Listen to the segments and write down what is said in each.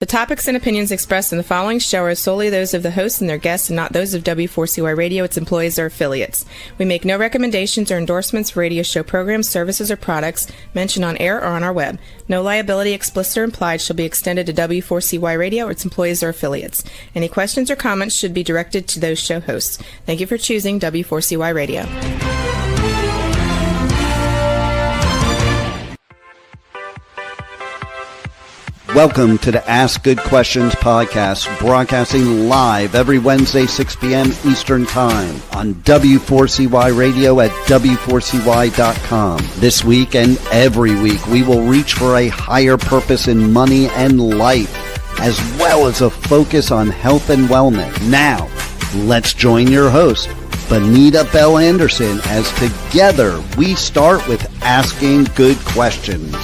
The topics and opinions expressed in the following show are solely those of the hosts and their guests and not those of W4CY Radio, its employees, or affiliates. We make no recommendations or endorsements for radio show programs, services, or products mentioned on air or on our web. No liability, explicit or implied, shall be extended to W4CY Radio or its employees or affiliates. Any questions or comments should be directed to those show hosts. Thank you for choosing W4CY Radio. Welcome to the Ask Good Questions podcast, broadcasting live every Wednesday, 6 p.m. Eastern Time on W4CY Radio at W4CY.com. This week and every week, we will reach for a higher purpose in money and life, as well as a focus on health and wellness. Now, let's join your host, Bonita Bell Anderson, as together we start with Asking Good Questions.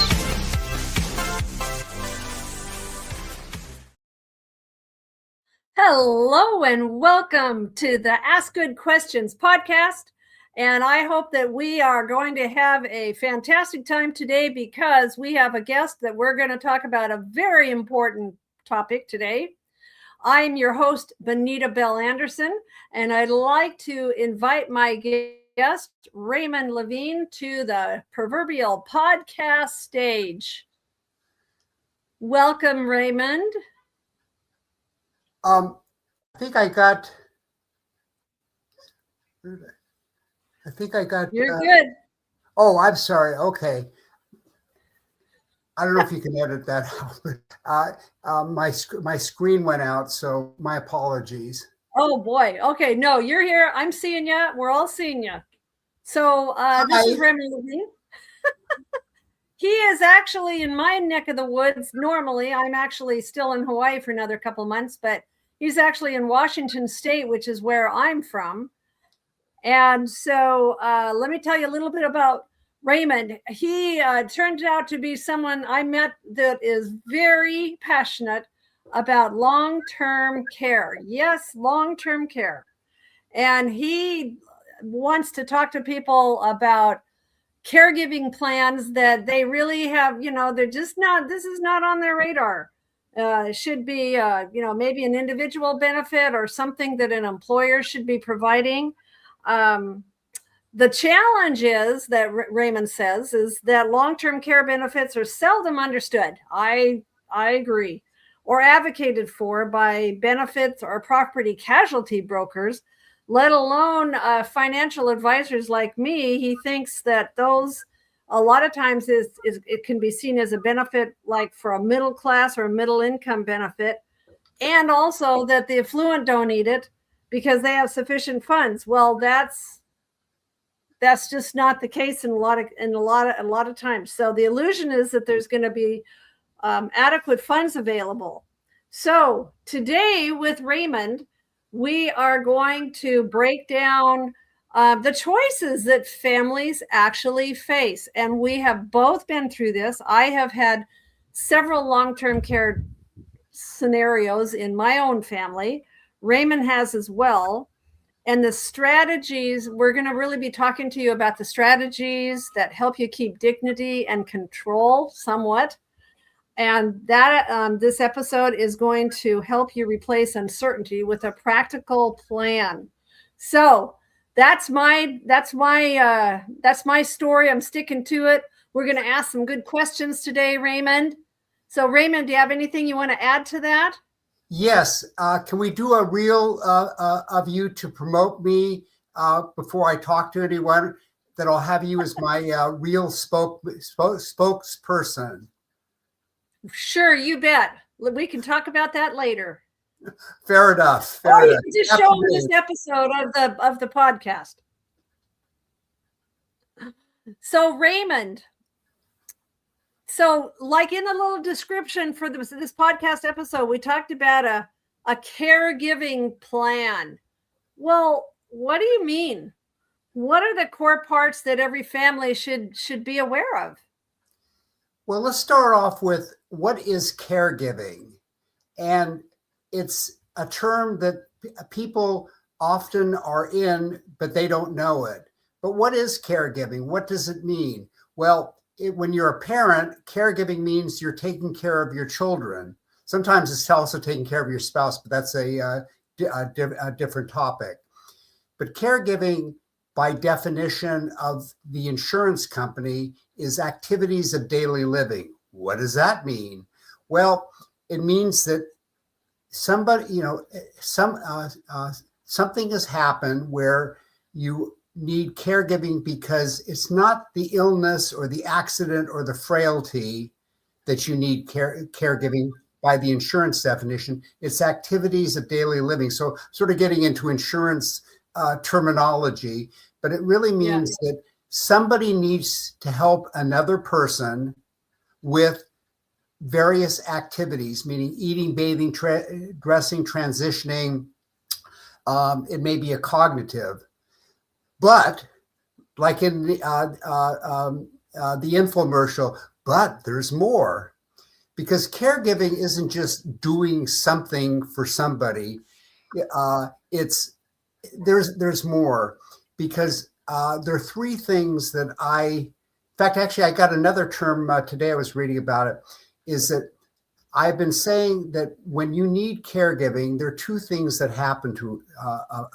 Hello and welcome to the Ask Good Questions podcast. And I hope that we are going to have a fantastic time today because we have a guest that we're going to talk about a very important topic today. I'm your host, Bonita Bell Anderson, and I'd like to invite my guest, Raymond Lavine, to the proverbial podcast stage. Welcome, Raymond. I think I got. You're good. Oh, I'm sorry. Okay. I don't know if you can edit that out. My screen went out, so my apologies. Oh boy. Okay. No, you're here. I'm seeing you. We're all seeing you. So this is Raymond Lavine. He is actually in my neck of the woods. Normally, I'm actually still in Hawaii for another couple months, but he's actually in Washington State, which is where I'm from. And so let me tell you a little bit about Raymond. He turned out to be someone I met that is very passionate about long-term care. Yes, long-term care. And he wants to talk to people about caregiving plans that they really have, they're just not, this is not on their radar. It should be, maybe an individual benefit or something that an employer should be providing. The challenge is that Raymond says is that long-term care benefits are seldom understood. I agree, or advocated for by benefits or property casualty brokers, let alone financial advisors like me. He thinks that those a lot of times it can be seen as a benefit, like for a middle class or a middle income benefit, and also that the affluent don't need it because they have sufficient funds. Well, that's just not the case in a lot of times. So the illusion is that there's going to be adequate funds available. So today with Raymond, we are going to break down the choices that families actually face. And we have both been through this. I have had several long-term care scenarios in my own family. Raymond has as well. And the strategies, we're going to really be talking to you about the strategies that help you keep dignity and control somewhat. And that this episode is going to help you replace uncertainty with a practical plan. So that's my story. I'm sticking to it. We're going to ask some good questions today, Raymond. So Raymond, do you have anything you want to add to that? Yes. Can we do a reel of you to promote me before I talk to anyone? That I'll have you as my real spokesperson. Sure, you bet. We can talk about that later. Fair enough. You can just show them this episode of the podcast. So Raymond, like in the little description for this podcast episode, we talked about a caregiving plan. Well, what do you mean? What are the core parts that every family should be aware of? Well, let's start off with what is caregiving. And it's a term that people often are in, but they don't know it. But what is caregiving? What does it mean? Well, when you're a parent, caregiving means you're taking care of your children. Sometimes it's also taking care of your spouse, but that's a different topic. But caregiving, by definition of the insurance company, is activities of daily living. What does that mean? Well, it means that somebody, something has happened where you need caregiving because it's not the illness or the accident or the frailty that you need caregiving by the insurance definition. It's activities of daily living. So sort of getting into insurance terminology, but it really means that somebody needs to help another person with various activities, meaning eating, bathing, dressing, transitioning. It may be a cognitive, but like in the infomercial, but there's more, because caregiving isn't just doing something for somebody. There's more, because there are three things that in fact, actually, I got another term today. I was reading about it. Is that I've been saying that when you need caregiving, there are two things that happen to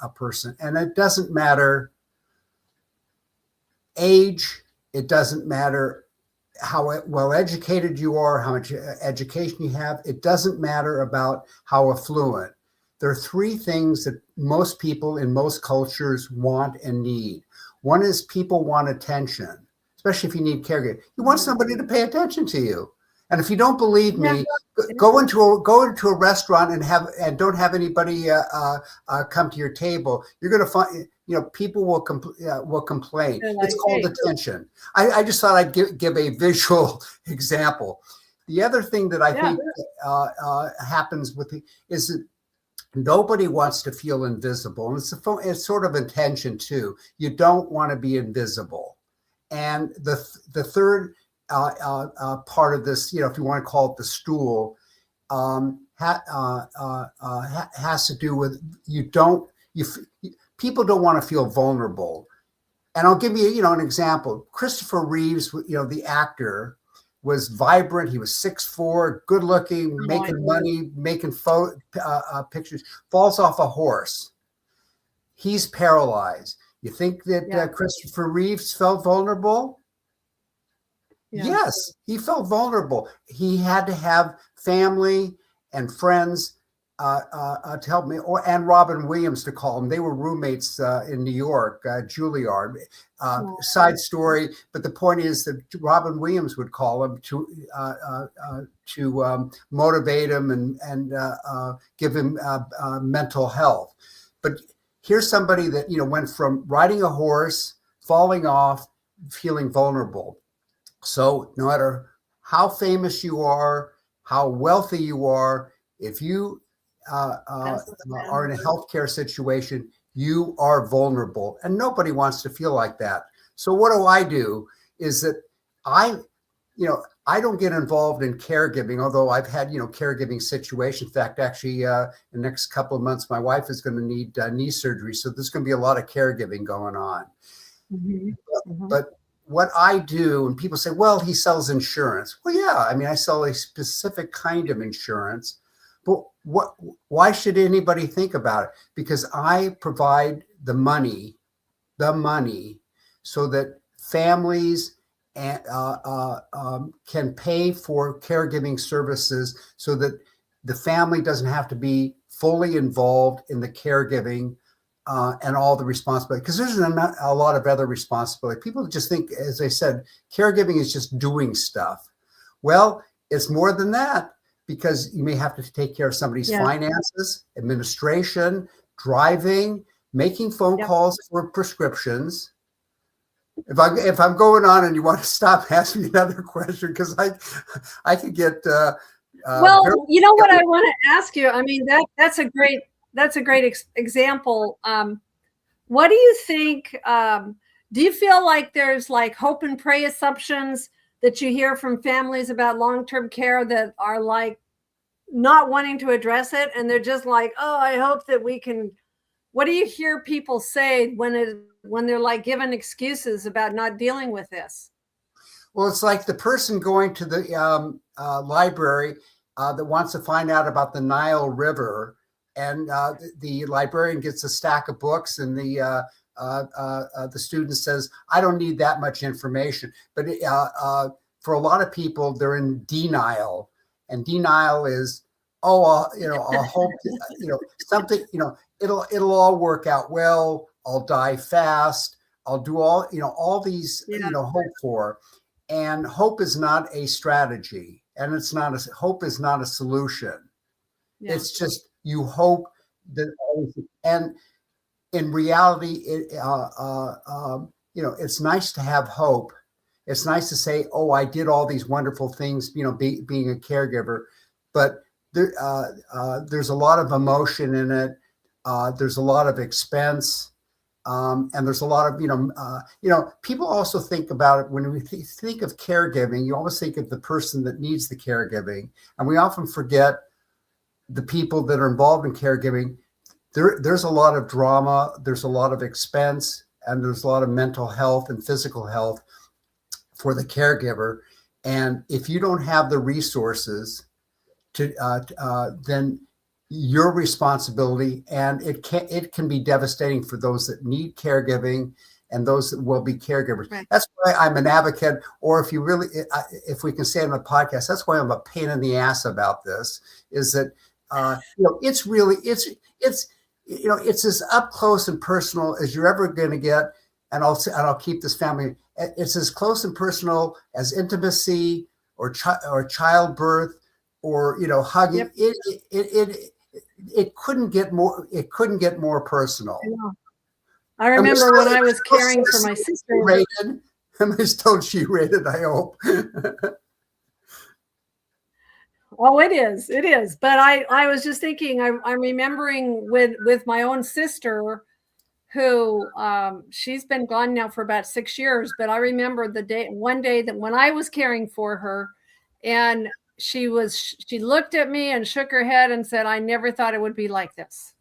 a person, and it doesn't matter age. It doesn't matter how well educated you are, how much education you have. It doesn't matter about how affluent. There are three things that most people in most cultures want and need. One is people want attention, especially if you need caregiving. You want somebody to pay attention to you. And if you don't believe me, go into a restaurant and don't have anybody come to your table. You're going to find, people will complain. It's called attention. I just thought I'd give a visual example. The other thing that I think happens is that nobody wants to feel invisible, and it's sort of intention too. You don't want to be invisible. And the third part of this, if you want to call it the stool, has to do with people don't want to feel vulnerable. And I'll give you, an example. Christopher Reeves, the actor, was vibrant. He was 6'4", good looking, making money, making pictures, falls off a horse. He's paralyzed. You think that Christopher Reeves felt vulnerable? Yeah. Yes, he felt vulnerable. He had to have family and friends to help me, and Robin Williams to call him. They were roommates in New York, Juilliard. Side story, but the point is that Robin Williams would call him to motivate him and give him mental health. But here's somebody that went from riding a horse, falling off, feeling vulnerable. So no matter how famous you are, how wealthy you are, if you are in a healthcare situation, you are vulnerable, and nobody wants to feel like that. So what do? Is that I don't get involved in caregiving, although I've had, caregiving situations. In fact, actually, in the next couple of months, my wife is going to need knee surgery. So there's going to be a lot of caregiving going on. Mm-hmm. But what I do, and people say, well, he sells insurance. Well, yeah, I sell a specific kind of insurance. But why should anybody think about it? Because I provide the money so that families can pay for caregiving services, so that the family doesn't have to be fully involved in the caregiving and all the responsibility, because there's a lot of other responsibility. People just think, as I said, caregiving is just doing stuff. Well, it's more than that, because you may have to take care of somebody's finances, administration, driving, making phone calls for prescriptions. If I'm going on and you want to stop, ask me another question, because I could get. Well, what I want to ask you. That's a great example. What do you think? Do you feel like there's like hope and pray assumptions that you hear from families about long-term care that are like not wanting to address it, and they're just like, oh, I hope that we can. What do you hear people say when they're like given excuses about not dealing with this? Well, it's like the person going to the library. that wants to find out about the Nile River, and the librarian gets a stack of books, and the student says, "I don't need that much information." But for a lot of people, they're in denial, and denial is, I'll hope, something, it'll all work out well. I'll die fast. I'll do all these, hope for, and hope is not a strategy, and hope is not a solution. Yeah. It's just, you hope that, and in reality, it's nice to have hope. It's nice to say, "Oh, I did all these wonderful things," being a caregiver, but there's a lot of emotion in it. There's a lot of expense, and there's a lot of, people also think about it when we think of caregiving. You always think of the person that needs the caregiving, and we often forget the people that are involved in caregiving. There's a lot of drama, there's a lot of expense, and there's a lot of mental health and physical health for the caregiver. And if you don't have the resources to, then your responsibility, and it can be devastating for those that need caregiving and those that will be caregivers. Right. That's why I'm an advocate, or if we can say on the podcast, that's why I'm a pain in the ass about this, is that, it's really, it's as up close and personal as you're ever going to get. And I'll keep this family. It's as close and personal as intimacy or childbirth or, hugging. Yep. It couldn't get more. It couldn't get more personal. I remember when I was caring for my sister. Rated. Am I still G-rated? I hope. Oh, it is. It is. But I was just thinking, I'm remembering with my own sister, who she's been gone now for about 6 years. But I remember one day that when I was caring for her, and she looked at me and shook her head and said, "I never thought it would be like this."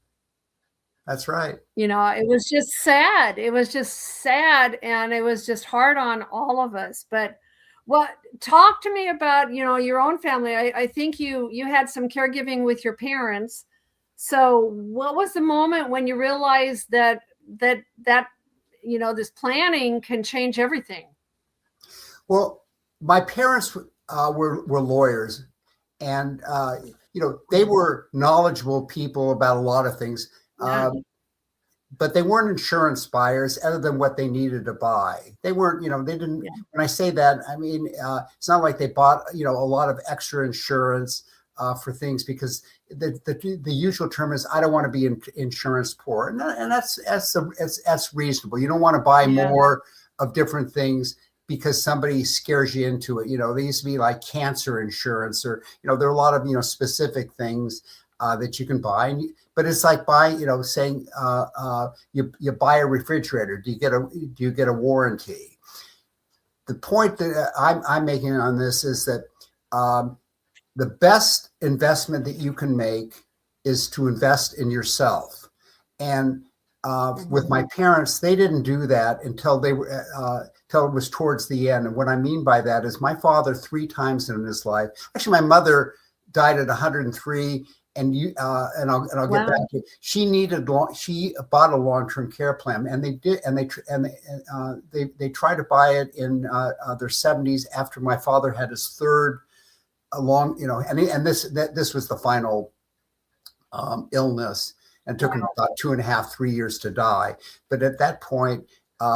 That's right. It was just sad. It was just sad, and it was just hard on all of us. But talk to me about, your own family. I think you had some caregiving with your parents. So what was the moment when you realized that this planning can change everything? Well, my parents were lawyers, and they were knowledgeable people about a lot of things. Yeah. But they weren't insurance buyers other than what they needed to buy. They weren't, they didn't, yeah. When I say that, I mean, it's not like they bought, a lot of extra insurance for things, because the usual term is, "I don't want to be insurance poor." And that's reasonable. You don't want to buy more of different things because somebody scares you into it. They used to be like cancer insurance, or, there are a lot of, specific things that you can buy. But it's like buying, saying you buy a refrigerator. Do you get a warranty? The point that I'm making on this is that the best investment that you can make is to invest in yourself. And with my parents, they didn't do that until till it was towards the end. And what I mean by that is, my father 3 times in his life. Actually, my mother died at 103. And I'll get back to it. She bought a long-term care plan, and they did, and they tried to buy it in their 70s after my father had his third and this was the final illness, and took him about 2.5, 3 years to die. But at that point,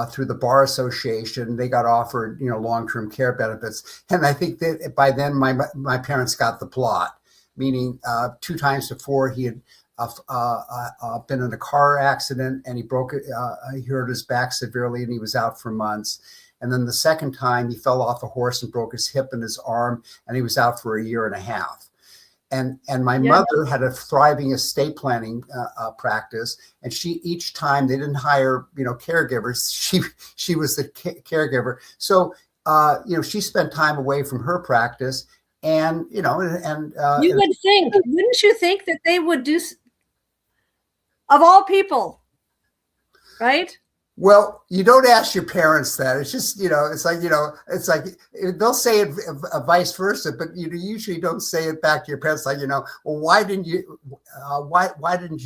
through the Bar Association, they got offered long-term care benefits, and I think that by then my parents got the plot. Meaning 2 times before, he had been in a car accident, and he hurt his back severely, and he was out for months. And then the second time, he fell off a horse and broke his hip and his arm, and he was out for 1.5 years. And my mother had a thriving estate planning practice, and each time they didn't hire caregivers, she was the caregiver. So she spent time away from her practice. And you would think, wouldn't you think that they would do, of all people, right? Well, you don't ask your parents that. It's just, it's like they'll say it vice versa, but you usually don't say it back to your parents. Like, well, why didn't you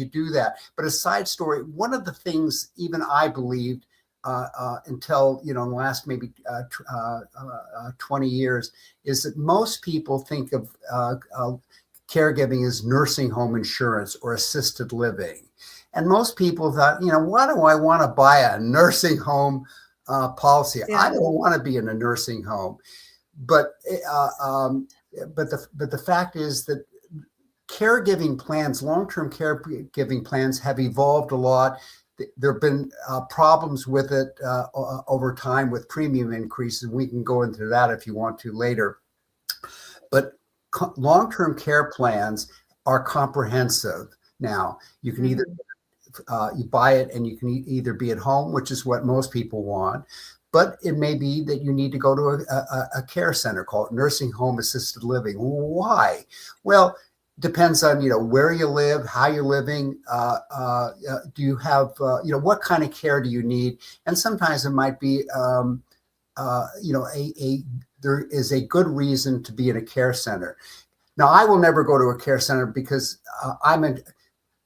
do that? But a side story, one of the things even I believed until, in the last maybe 20 years is that most people think of caregiving as nursing home insurance or assisted living. And most people thought, why do I want to buy a nursing home policy? Yeah. I don't want to be in a nursing home. But the fact is that caregiving plans, long-term caregiving plans, have evolved a lot. There have been problems with it over time with premium increases. We can go into that if you want to later. But long-term care plans are comprehensive now. You can either you buy it and you can either be at home, which is what most people want, but it may be that you need to go to a care center called nursing home assisted living. Why? Well, depends on, where you live, how you're living. Do you have, what kind of care do you need? And sometimes it might be, there is a good reason to be in a care center. Now, I will never go to a care center because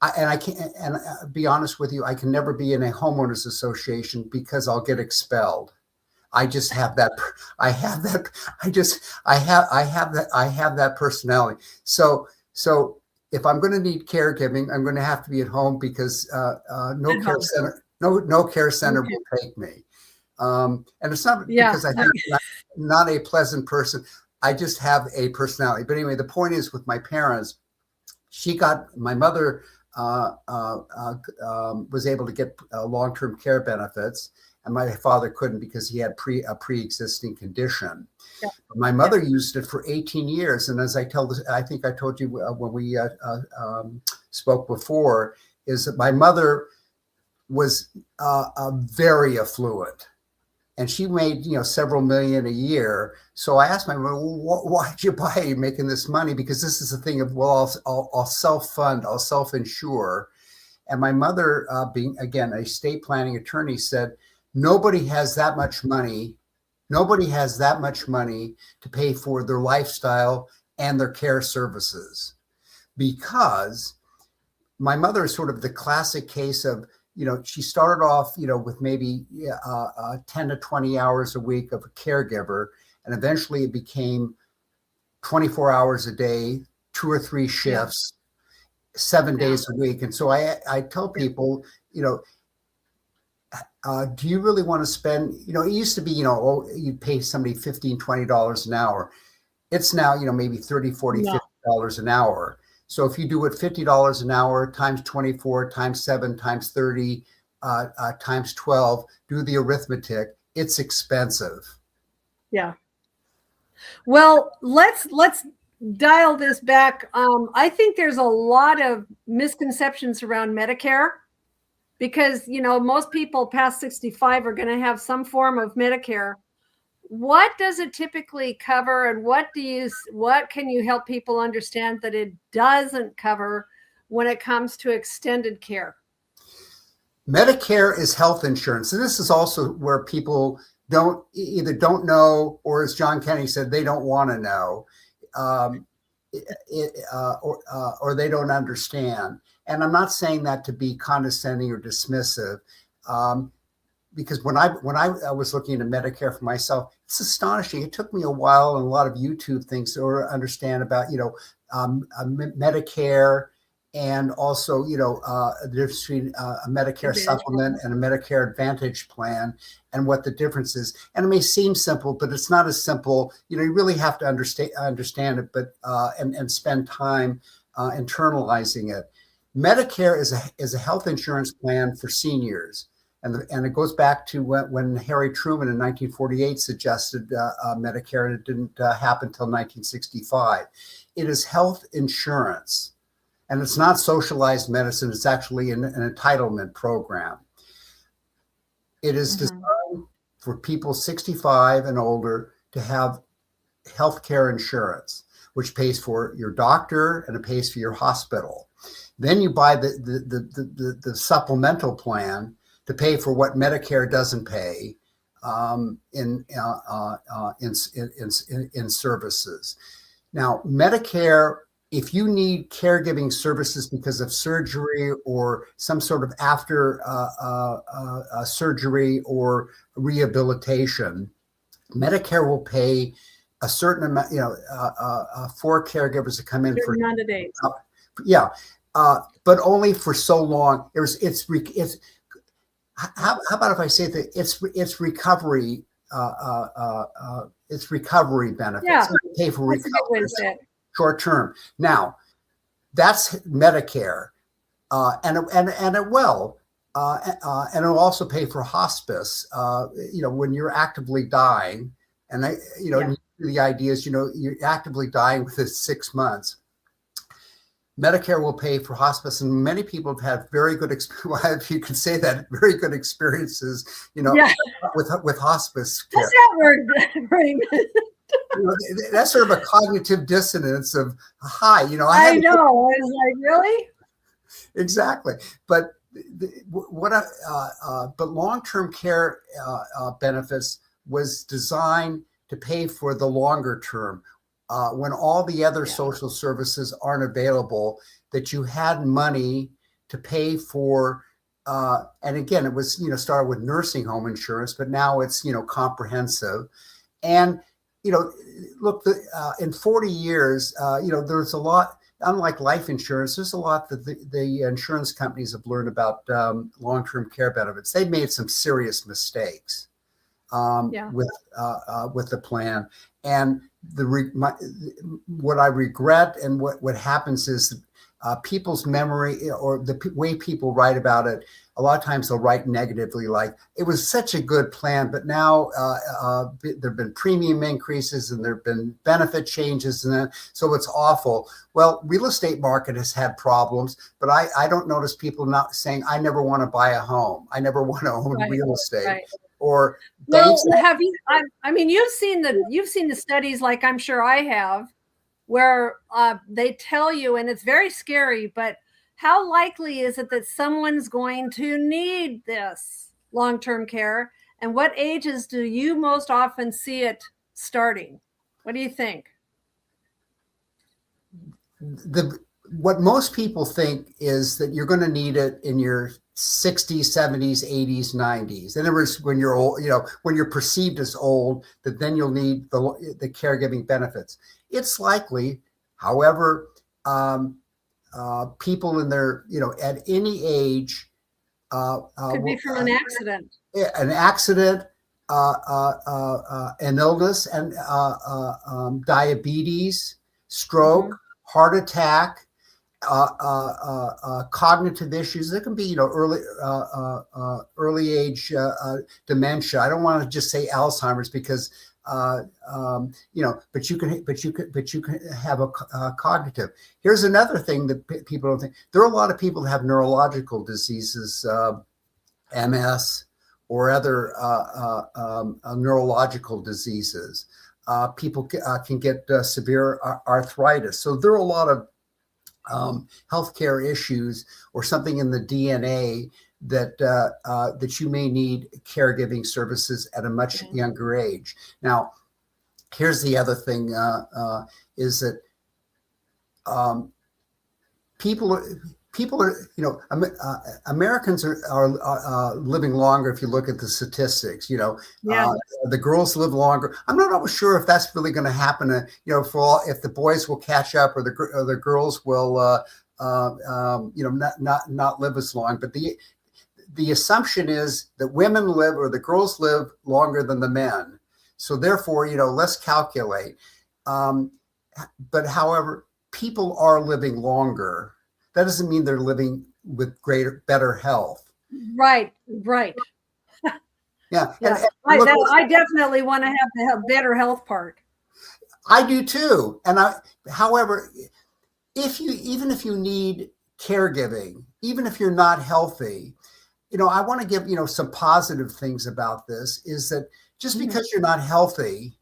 I can't, and be honest with you, I can never be in a homeowners association because I'll get expelled. I just have that. I have that personality. So if I'm going to need caregiving, I'm going to have to be at home because no care center will take me. And it's not because I'm not a pleasant person. I just have a personality. But anyway, the point is with my parents, my mother was able to get long-term care benefits, and my father couldn't because he had a pre-existing condition. Yeah. My mother used it for 18 years, and as I think I told you when we spoke before, is that my mother was very affluent, and she made several million a year. So I asked my mother, why did you buy it? You're making this money? Because this is a thing of, well, I'll self-fund, I'll self-insure. And my mother, being, again, a estate planning attorney, said, nobody has that much money to pay for their lifestyle and their care services. Because my mother is sort of the classic case of, she started off, with maybe 10 to 20 hours a week of a caregiver. And eventually it became 24 hours a day, 2 or 3 shifts, 7 days a week. And so I tell people, do you really want to spend, it used to be, you'd pay somebody $15, $20 an hour. It's now, maybe $30, $40, $50 an hour. So if you do it $50 an hour times 24 times 7 times 30 times 12, do the arithmetic, it's expensive. Yeah. Well, let's dial this back. I think there's a lot of misconceptions around Medicare because, most people past 65 are going to have some form of Medicare. What does it typically cover, and what can you help people understand that it doesn't cover when it comes to extended care? Medicare is health insurance. And this is also where people don't know, or as John Kennedy said, they don't want to know, or they don't understand. And I'm not saying that to be condescending or dismissive, because when I was looking into Medicare for myself, it's astonishing. It took me a while and a lot of YouTube things to understand about Medicare. And also, the difference between a Medicare supplement and a Medicare Advantage plan and what the difference is. And it may seem simple, but it's not as simple. You really have to understand it, but and spend time internalizing it. Medicare is a health insurance plan for seniors. And it goes back to when Harry Truman in 1948 suggested Medicare, and it didn't happen until 1965. It is health insurance. And it's not socialized medicine. It's actually an entitlement program. It is designed for people 65 and older to have health care insurance, which pays for your doctor and it pays for your hospital. Then you buy the supplemental plan to pay for what Medicare doesn't pay in services. Now, Medicare, if you need caregiving services because of surgery or some sort of after surgery or rehabilitation, Medicare will pay a certain amount, for caregivers to come in for amount of days. But only for so long. How about if I say that it's recovery? It's recovery benefits. Yeah, they pay for recovery short term. Now, that's Medicare, and it will. And it'll also pay for hospice. When you're actively dying, and the idea is, you're actively dying within 6 months. Medicare will pay for hospice, and many people have had very good, if you can say that, very good experiences, with hospice care. What's that word, Raymond? That's sort of a cognitive dissonance of hi. I know. I was like, really? Exactly, but. But long-term care benefits was designed to pay for the longer term when all the other social services aren't available, that you had money to pay for. And again, it was, started with nursing home insurance, but now it's, comprehensive. And, look, in 40 years, there's a lot. Unlike life insurance, there's a lot that the insurance companies have learned about long-term care benefits. They've made some serious mistakes with the plan. And what I regret and what happens is people's memory, or the way people write about it, a lot of times they'll write negatively, like, it was such a good plan, but now there have been premium increases and there have been benefit changes, and so it's awful. Well, real estate market has had problems, but I don't notice people not saying, I never want to buy a home. I never want to own real estate. Right. Or banks. Have you? I mean, you've seen the studies, like I'm sure I have, where they tell you, and it's very scary, but how likely is it that someone's going to need this long-term care? And what ages do you most often see it starting? What do you think? What most people think is that you're going to need it in your 60s, 70s, 80s, 90s. In other words, when you're old, when you're perceived as old, that then you'll need the caregiving benefits. It's likely, however, people in their, at any age, could be from an accident. An accident, an illness, and diabetes, stroke, heart attack, cognitive issues. There can be, early age dementia. I don't want to just say Alzheimer's because but you can have a cognitive. Here's another thing that people don't think. There are a lot of people that have neurological diseases, MS or other neurological diseases. People can get severe arthritis. So there are a lot of healthcare issues or something in the DNA that you may need caregiving services at a much younger age. Now, here's the other thing: is that people are, Americans are living longer. If you look at the statistics, the girls live longer. I'm not always sure if that's really going to happen. If the boys will catch up or the girls will, not live as long. But the assumption is that women live, or the girls live longer than the men. So therefore, let's calculate. But however, people are living longer. That doesn't mean they're living with better health. Right. Yeah. I definitely want to have the better health part. I do too. And however, even if you need caregiving, even if you're not healthy, I want to give, some positive things about this, is that just because you're not healthy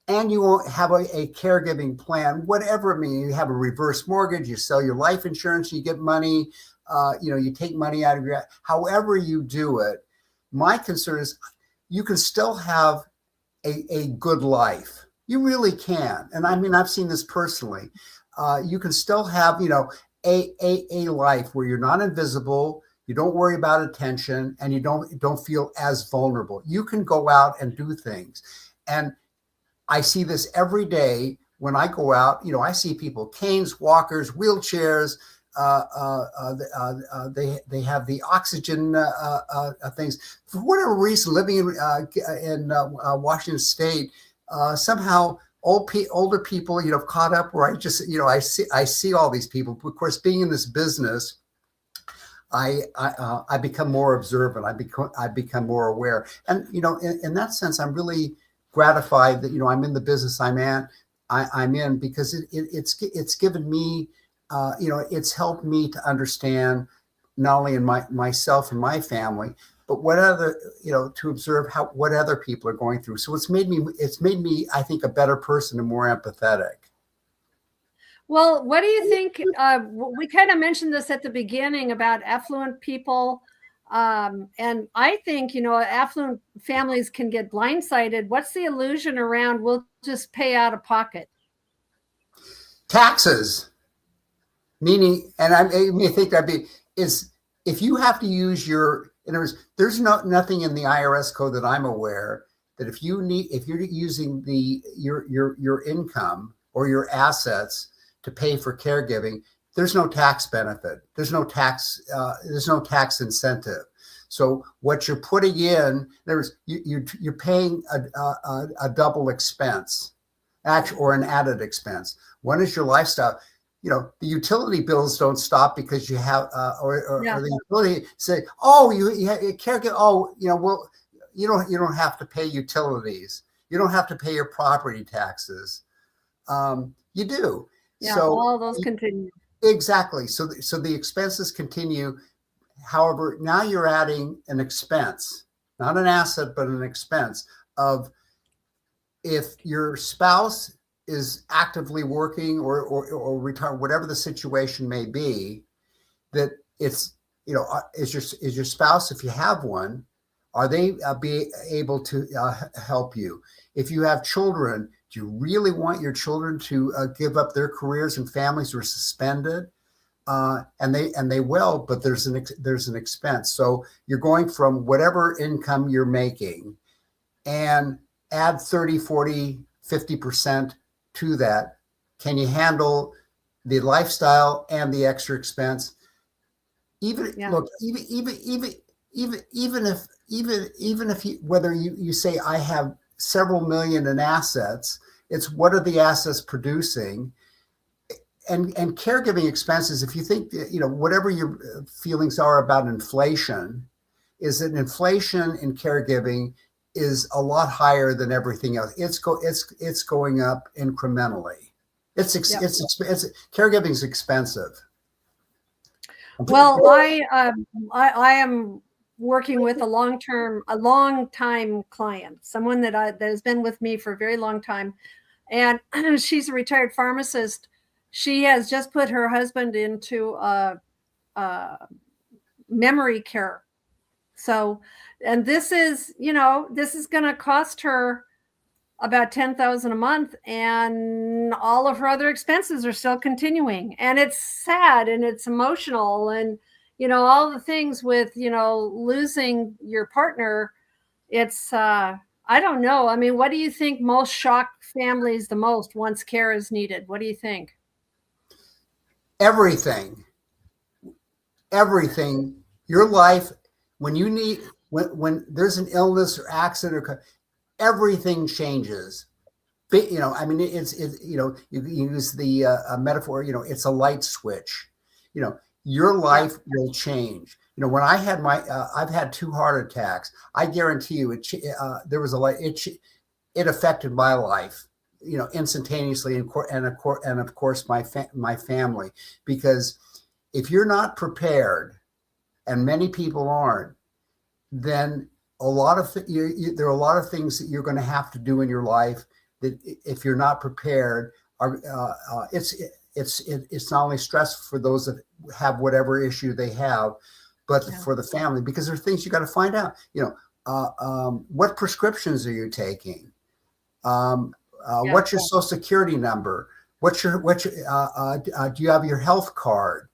and you won't have a caregiving plan, whatever it means, you have a reverse mortgage, you sell your life insurance, you get money, you take money out of your, however you do it. My concern is you can still have a good life. You really can. And I mean, I've seen this personally. You can still have, a life where you're not invisible, you don't worry about attention, and you don't feel as vulnerable. You can go out and do things. And I see this every day when I go out. I see people, canes, walkers, wheelchairs. They have the oxygen things. For whatever reason, living in Washington State, somehow older people, caught up where I see all these people. Of course, being in this business, I become more observant. I become more aware, and in that sense, I'm really gratified that I'm in the business I'm in, because it's given me, it's helped me to understand not only in myself and my family, but what other, to observe what other people are going through. So it's made me, I think, a better person and more empathetic. Well, what do you think? We kind of mentioned this at the beginning about affluent people. And I think, affluent families can get blindsided. What's the illusion around we'll just pay out of pocket? Taxes. Meaning, and I may think is if you have to use there's nothing in the IRS code that I'm aware that if you're using your income or your assets to pay for caregiving, there's no tax benefit. There's no tax incentive. So what you're putting in, you're paying a double expense, or an added expense. One is your lifestyle. The utility bills don't stop because you have, or the utility say, oh, you caregiving. Oh, well, you don't have to pay utilities. You don't have to pay your property taxes. You do. Yeah, so all those continue. Exactly. So the expenses continue. However, now you're adding an expense, not an asset, but an expense of, if your spouse is actively working or retired, whatever the situation may be, that it's, is your spouse, if you have one, are they be able to help you? If you have children, do you really want your children to give up their careers and families who are suspended? And they will, but there's an expense. So you're going from whatever income you're making and add 30, 40, 50% to that. Can you handle the lifestyle and the extra expense? Even if you, whether you say I have several million in assets, it's what are the assets producing? And caregiving expenses, if you think, whatever your feelings are about inflation, is that inflation in caregiving is a lot higher than everything else. It's going up incrementally. Caregiving is expensive. Well, I am working with a long time client, someone that has been with me for a very long time, and she's a retired pharmacist. She has just put her husband into memory care. So, and this is going to cost her about $10,000 a month, and all of her other expenses are still continuing. And it's sad and it's emotional, and all the things with losing your partner. It's I don't know. I mean, what do you think most shock families the most once care is needed? What do you think? Everything. Your life, when there's an illness or accident, everything changes. I mean, you use the metaphor, it's a light switch. Your life will change. When I had I've had 2 heart attacks. I guarantee you, there was it affected my life, instantaneously, and of course my family, because if you're not prepared, and many people aren't, then there are a lot of things that you're going to have to do in your life that, if you're not prepared, it's not only stressful for those that have whatever issue they have, but for the family, because there are things you got to find out. What prescriptions are you taking? What's your social security number? Do you have your health card?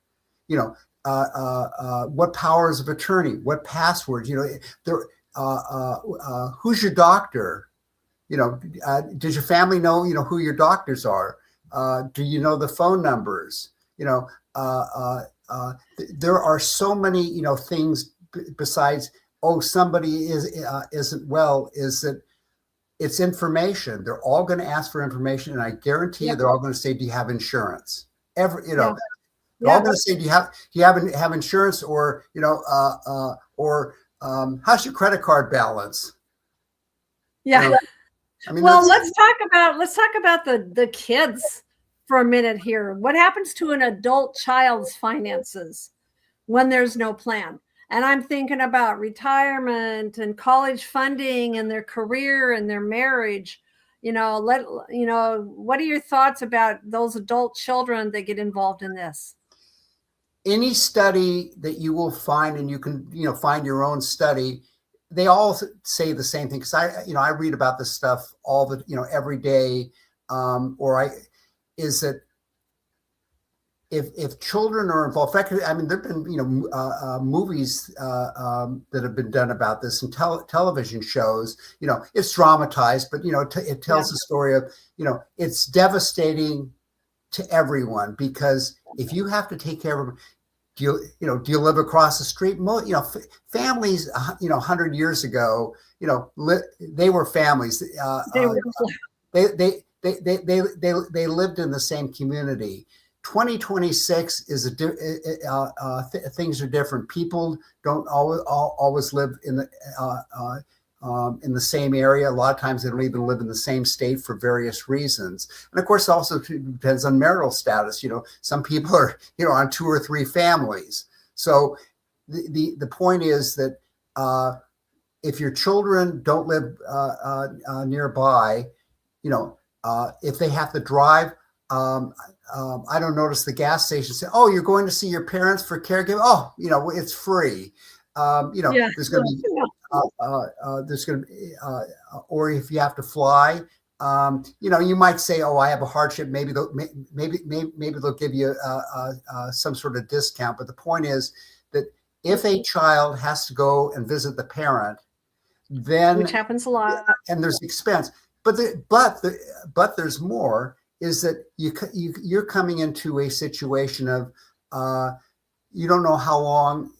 What powers of attorney? What passwords? Who's your doctor? Does your family know who your doctors are? Do you know the phone numbers? There are so many things besides, somebody isn't well. Is that it's information. They're all going to ask for information, and I guarantee you, they're all going to say, "Do you have insurance?" They're all going to say, "Do you have insurance?" Or how's your credit card balance? Yeah. Well, let's talk about the kids for a minute here. What happens to an adult child's finances when there's no plan? And I'm thinking about retirement and college funding and their career and their marriage. What are your thoughts about those adult children that get involved in this? Any study that you will find, and you can find your own study, they all say the same thing, because I read about this stuff every day, is that if children are involved, there've been movies that have been done about this, and television shows. It's dramatized, but it tells the story of it's devastating to everyone, because if you have to take care of, do you live across the street? Families, 100 years ago, they were families. They lived in the same community. 2026 is things are different. People don't always live in the same area. A lot of times they don't even live in the same state for various reasons. And of course, it also depends on marital status. Some people are, on 2 or 3 families. So the point is that if your children don't live nearby, if they have to drive, I don't notice the gas station say, "Oh, you're going to see your parents for caregiving. Oh, it's free." There's going to be, or if you have to fly, you might say, "Oh, I have a hardship. Maybe they'll give you some sort of discount." But the point is that if a child has to go and visit the parent, then, which happens a lot, and there's expense, but there's more. Is that you're coming into a situation of you don't know how long,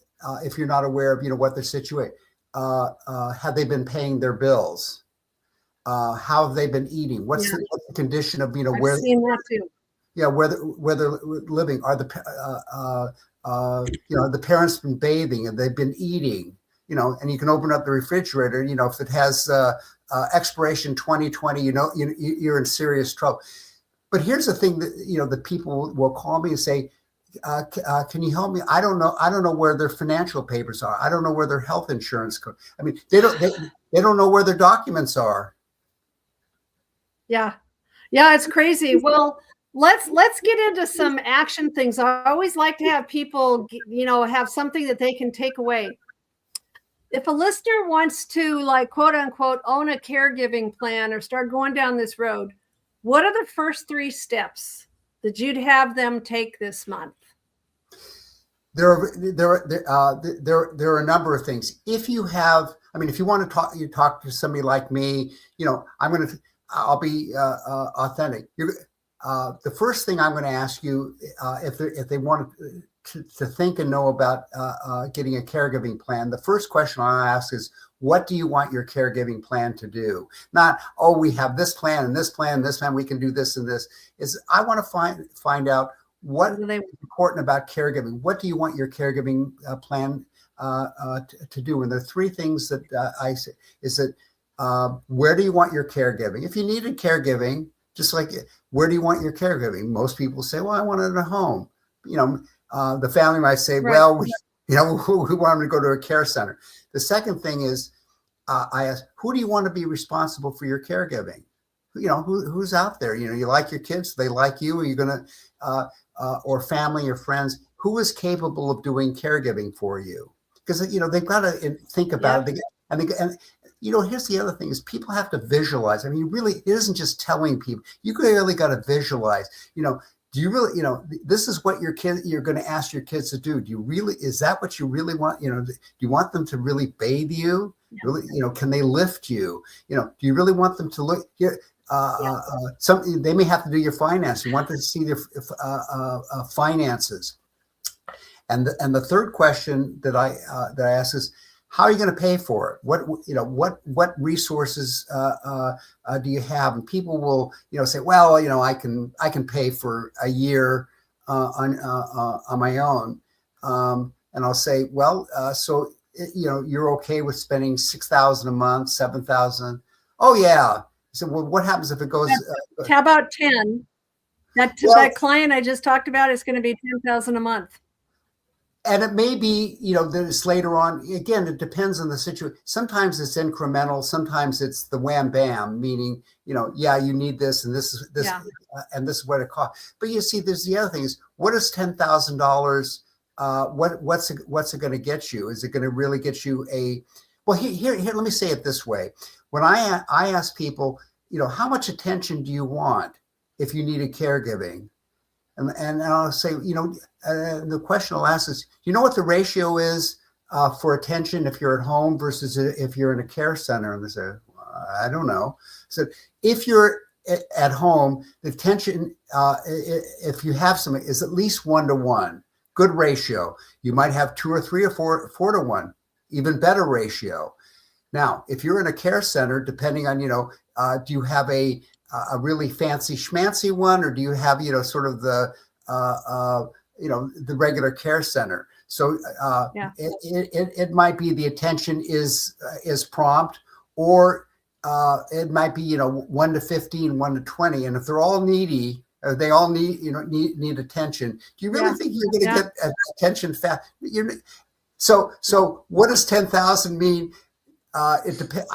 if you're not aware of what their situation. Have they been paying their bills? How have they been eating? What's the condition of where? I've seen that too. Yeah, where they're living. Are the the parents been bathing? Have they been eating? And you can open up the refrigerator. If it has expiration 2020, you're in serious trouble. But here's the thing that the people will call me and say, "Can you help me? I don't know where their financial papers are. I don't know where their health insurance goes." They don't know where their documents are. Yeah, it's crazy. Well, let's get into some action things. I always like to have people, have something that they can take away. If a listener wants to, like, quote unquote, own a caregiving plan or start going down this road, what are the first 3 steps that you'd have them take this month? There are a number of things. If you have, if you want to talk to somebody like me, I'll be authentic. The first thing I'm going to ask you, if they want to think and know about getting a caregiving plan, the first question I'll ask is, what do you want your caregiving plan to do? Not, "Oh, we have this plan and this plan and this plan, we can do this and this." I want to find out what is important about caregiving. What do you want your caregiving plan to do? And there are 3 things that I say is that where do you want your caregiving? If you needed caregiving, just like, where do you want your caregiving? Most people say, "Well, I want it at home." The family might say, "Right. Well, we want them to go to a care center." The second thing is, I ask, who do you want to be responsible for your caregiving? who's out there. You like your kids, they like you. Are you going to, or family or friends, who is capable of doing caregiving for you? Because they've got to think about it. And here's the other thing: is people have to visualize. I mean, really, it isn't just telling people. You really got to visualize. Do you really, this is what you're going to ask your kids to do. Is that what you really want? Do you want them to really bathe you? Yeah. Really, can they lift you? Do you really want them to look here? They may have to do your finance. You want them to see their finances. And the third question that I ask is, how are you going to pay for it? What resources do you have? And people will say, well, I can pay for a year on my own. And I'll say, well, so you're okay with spending $6,000 a month, $7,000? Oh yeah. So well, what happens if it goes? How about 10? That client I just talked about is going to be $10,000 a month. And it may be, that it's later on. Again, it depends on the situation. Sometimes it's incremental. Sometimes it's the wham bam, meaning, you need this, and this is this, and this is what it costs. But you see, there's the other thing is, what is $10,000? What's it going to get you? Is it going to really get you well, here, let me say it this way. When I ask people, how much attention do you want if you needed caregiving? And I'll say, the question I'll ask is, you know what the ratio is for attention if you're at home versus if you're in a care center? And they say, I don't know. So if you're at home, the attention, if you have some, is at least 1-to-1, good ratio. You might have 2 or 3 or 4-to-1, even better ratio. Now, if you're in a care center, depending on, do you have a really fancy schmancy one, or do you have, sort of the regular care center? So it might be the attention is prompt, or it might be 1 to 15, 1 to 20, and if they're all needy, or they all need attention. Do you really think you're going to get attention fast? So what does 10,000 mean? It depends.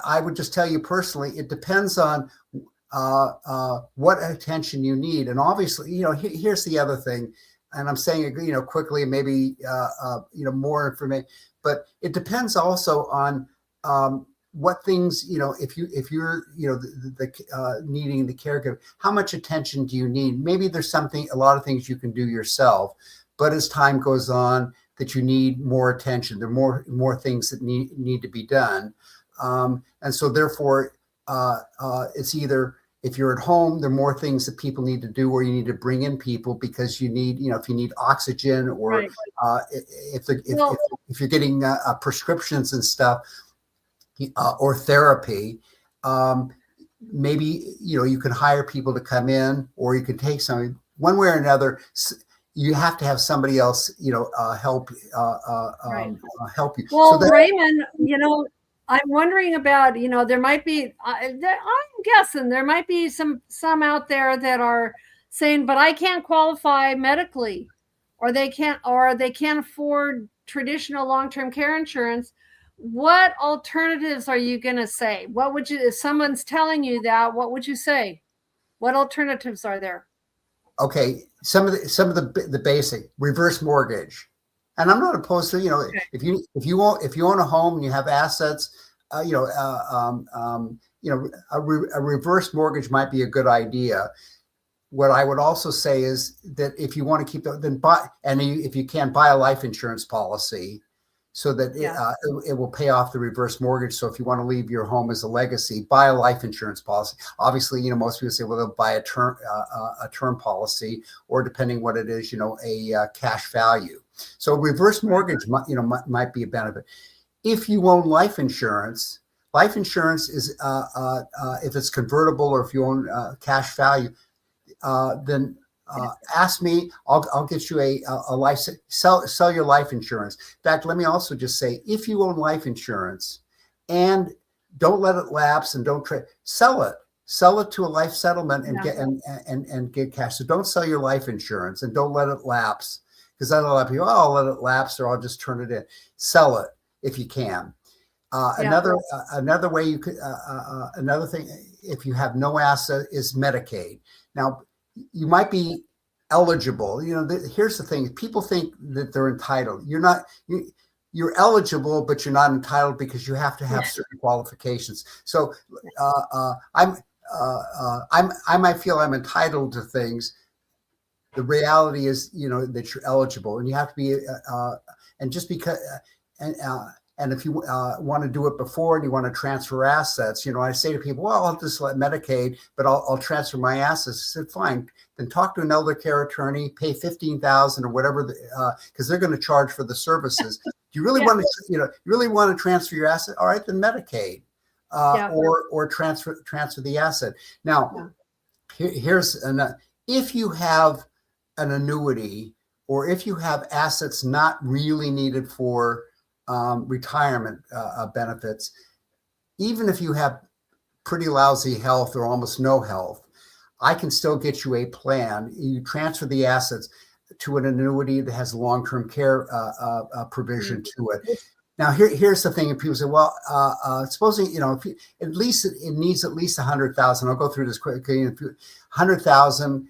I would just tell you personally, it depends on what attention you need. And obviously, here's the other thing, and I'm saying it, quickly, maybe, more information, but it depends also on, what things, if you're, needing the caregiver, how much attention do you need? Maybe there's a lot of things you can do yourself, but as time goes on, that you need more attention. There are more things that need to be done. And so therefore, it's either, if you're at home, there are more things that people need to do, or you need to bring in people because you need, if you need oxygen, or if you're getting prescriptions and stuff, or therapy, maybe, you can hire people to come in, or you can take somebody. One way or another, you have to have somebody else, help help you. Well, so Raymond, I'm wondering about, there might be, I'm guessing there might be some out there that are saying, but I can't qualify medically, or they can't afford traditional long-term care insurance. What alternatives are you going to say? What would you, if someone's telling you that, what would you say? What alternatives are there? Okay, some of the basic reverse mortgage, and I'm not opposed to if you own a home and you have assets, a reverse mortgage might be a good idea. What I would also say is that if you want to keep if you can, buy a life insurance policy, so that it will pay off the reverse mortgage. So if you want to leave your home as a legacy, buy a life insurance policy. Obviously, most people say, well, they'll buy a term policy, or depending what it is, a cash value. So reverse mortgage, might be a benefit. If you own life insurance is if it's convertible, or if you own cash value, then ask me. I'll get you a life, sell your life insurance. In fact, let me also just say, if you own life insurance and don't let it lapse, and don't sell it to a life settlement and get and get cash. So don't sell your life insurance, and don't let it lapse, because then a lot of people, I'll let it lapse, or I'll just turn it in. Sell it if you can. Another way you could another thing, if you have no asset, is Medicaid. Now, you might be eligible. Here's the thing: people think that they're entitled. You're not. You're eligible, but you're not entitled because you have to have certain qualifications. So I might feel I'm entitled to things. The reality is, that you're eligible, and you have to be. And just because, and if you want to do it before and you want to transfer assets, I say to people, well, I'll just let Medicaid, but I'll transfer my assets. I said, fine, then talk to an elder care attorney, pay $15,000 or whatever, because they're going to charge for the services. Do you really want to, you really want to transfer your asset? All right, then Medicaid, or transfer the asset. Now, here's if you have an annuity, or if you have assets not really needed for retirement benefits, even if you have pretty lousy health or almost no health, I can still get you a plan. You transfer the assets to an annuity that has long-term care provision to it. Now, here's the thing. And people say, well, supposing, if at least it needs at least 100,000. I'll go through this quickly. 100,000.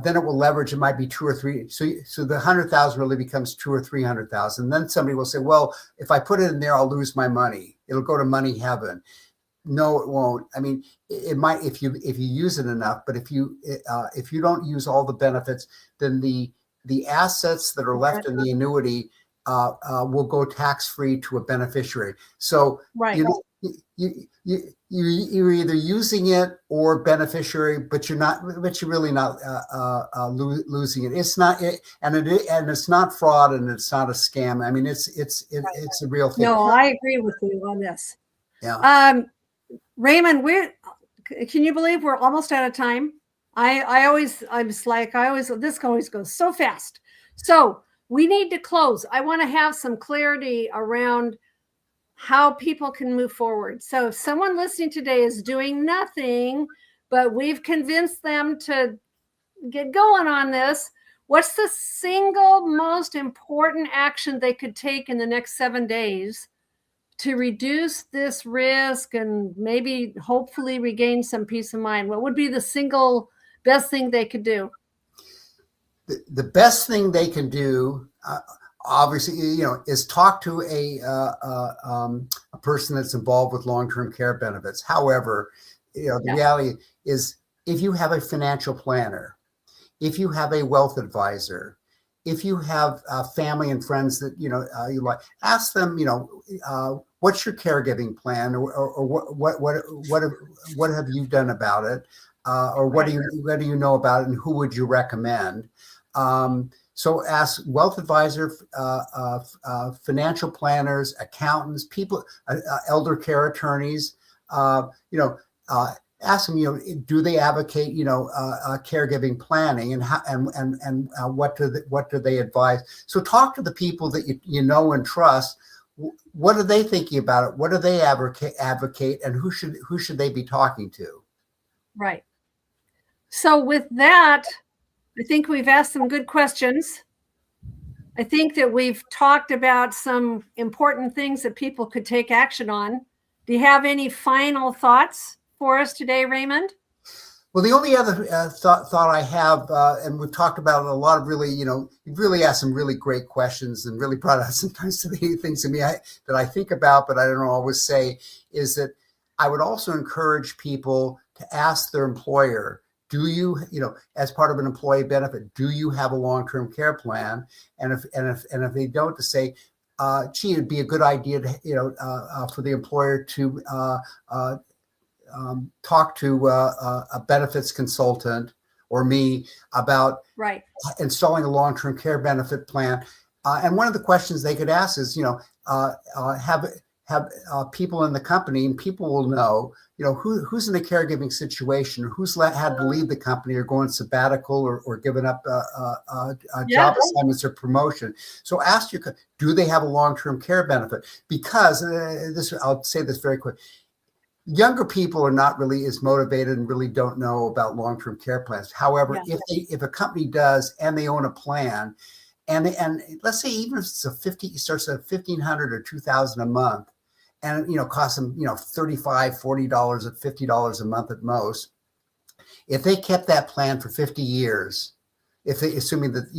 Then it will leverage. It might be 2 or 3. So the 100,000 really becomes 200,000 or 300,000. Then somebody will say, well, if I put it in there, I'll lose my money. It'll go to money heaven. No, it won't. I mean, it might if you use it enough. But if you don't use all the benefits, then the assets that are left in the annuity will go tax-free to a beneficiary. So you're either using it or beneficiary, but you're really not losing it. It's not and it's not fraud, and it's not a scam. I mean, it's a real thing. No, I agree with you on this. Yeah. Raymond, can you believe we're almost out of time? This always goes so fast. So we need to close. I want to have some clarity around how people can move forward. So if someone listening today is doing nothing, but we've convinced them to get going on this, what's the single most important action they could take in the next 7 days to reduce this risk and maybe hopefully regain some peace of mind? What would be the single best thing they could do? The best thing they can do, obviously, is talk to a person that's involved with long-term care benefits. However, the reality is, if you have a financial planner, if you have a wealth advisor, if you have family and friends that you like, ask them, what's your caregiving plan, or what have you done about it, or what do you know about it, and who would you recommend? So ask wealth advisor, financial planners, accountants, people, elder care attorneys. Ask them, do they advocate, caregiving planning, and how, and what do they advise? So talk to the people that you know and trust. What are they thinking about it? What do they advocate, and who should they be talking to? Right. So with that, I think we've asked some good questions. I think that we've talked about some important things that people could take action on. Do you have any final thoughts for us today, Raymond? Well, the only other thought I have, and we've talked about a lot of really, you've really asked some really great questions and really brought out sometimes things to me that I think about, but I don't always say, is that I would also encourage people to ask their employer, do you, as part of an employee benefit, do you have a long-term care plan? And if they don't, to say, gee, it'd be a good idea to, for the employer to talk to a benefits consultant or me about installing a long-term care benefit plan. And one of the questions they could ask is, have people in the company, and people will know, who's in a caregiving situation, or who's had to leave the company or go on sabbatical or given up job assignments or promotion. So ask you, do they have a long-term care benefit? Because I'll say this very quick. Younger people are not really as motivated and really don't know about long-term care plans. However, if a company does and they own a plan, and let's say even if it starts at $1,500 or $2,000 a month, and cost them $35, $40, $50 a month at most. If they kept that plan for 50 years, assuming that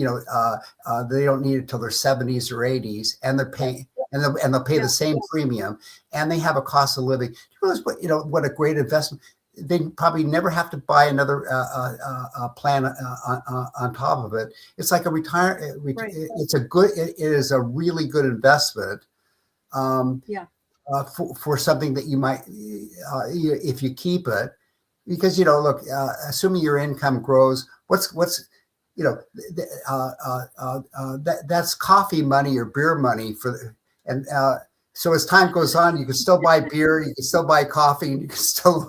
they don't need it till their 70s or 80s, and they're paying and they'll pay the same premium, and they have a cost of living. What a great investment. They probably never have to buy another plan on top of it. It's like a it is a really good investment. For something that you might, if you keep it, because look, assuming your income grows, that's coffee money or beer money so as time goes on, you can still buy beer, you can still buy coffee, and you can still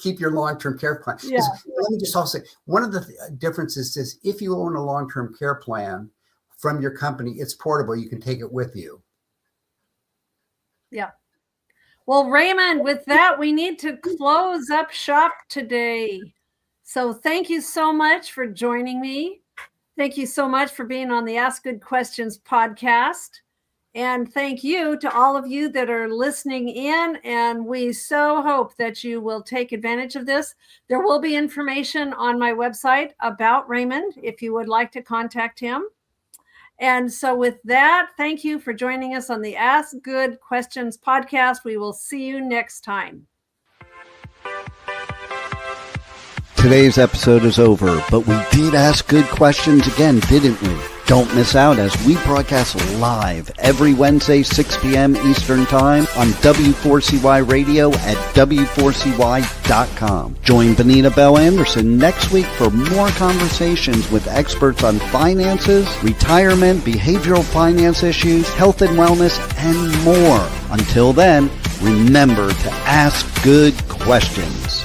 keep your long-term care plan. Yeah. Let me just also say, one of the differences is if you own a long-term care plan from your company, it's portable. You can take it with you. Yeah. Well, Raymond, with that, we need to close up shop today. So thank you so much for joining me. Thank you so much for being on the Ask Good Questions podcast. And thank you to all of you that are listening in. And we so hope that you will take advantage of this. There will be information on my website about Raymond if you would like to contact him. And so with that, thank you for joining us on the Ask Good Questions podcast. We will see you next time. Today's episode is over, but we did ask good questions again, didn't we? Don't miss out as we broadcast live every Wednesday, 6 p.m. Eastern Time on W4CY Radio at W4CY.com. Join Bonita Bell Anderson next week for more conversations with experts on finances, retirement, behavioral finance issues, health and wellness, and more. Until then, remember to ask good questions.